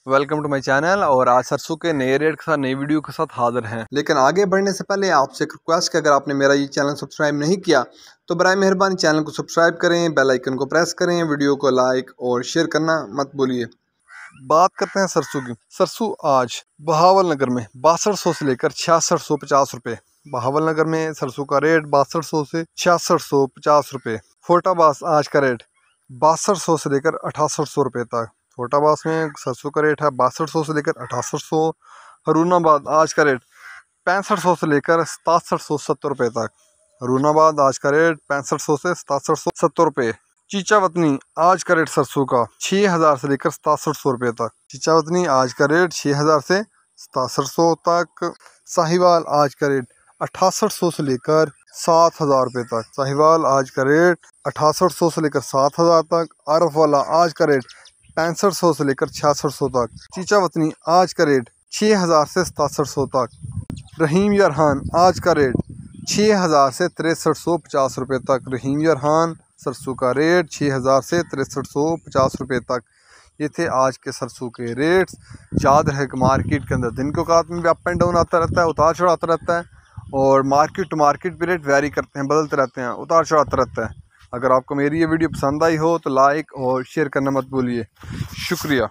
Welcome to my channel. और आज सरसों के नए रेट के साथ नई वीडियो के साथ हाजिर हैं। लेकिन आगे बढ़ने से पहले आपसे एक रिक्वेस्ट कि अगर आपने मेरा ये चैनल सब्सक्राइब नहीं किया तो बराए मेहरबानी चैनल को सब्सक्राइब करें, बेल आइकन को प्रेस करें, वीडियो को लाइक और शेयर करना मत भूलिए। बात करते हैं सरसों की। सरसों आज बहावल नगर में 6200 से लेकर 6650 रुपये। बहावल नगर में सरसों का रेट 6200 से 6650 रुपये। फोटाबास आज का रेट 6200 से लेकर 6800 रुपये तक। फोटाबास में सरसों का रेट है 6200 से लेकर 6800। हरूनाबाद आज का रेट 6500 से लेकर 6770 रुपये तक। हरूनाबाद आज का रेट 6500 से 6770 रुपये। चीचावतनी आज का रेट सरसों का 6000 से लेकर 6700 रुपये तक। चीचावतनी आज का रेट 6000 से 6700 तक। साहिवाल आज का रेट 6800 से लेकर 7000 रुपये तक। साहिवाल आज का रेट 6800 से लेकर 7000 तक। आरफ वाला आज का रेट 6500 से लेकर 6600 तक। चीचावतनी आज का रेट 6000 से 6700 तक। रहीम यरहान आज का रेट 6000 से 6350 रुपये तक। रहीम यरहान सरसों का रेट 6000 से 6350 रुपये तक। ये थे आज के सरसों के रेट्स। याद रहे कि मार्केट के अंदर दिन के औकात में भी अप एंड डाउन आता रहता है, उतार चढ़ाव आता रहता है, और मार्केट टू मार्केट भी रेट वेरी करते हैं, बदलते रहते हैं, उतार चढ़ाव आता रहता है। अगर आपको मेरी ये वीडियो पसंद आई हो तो लाइक और शेयर करना मत भूलिए। शुक्रिया।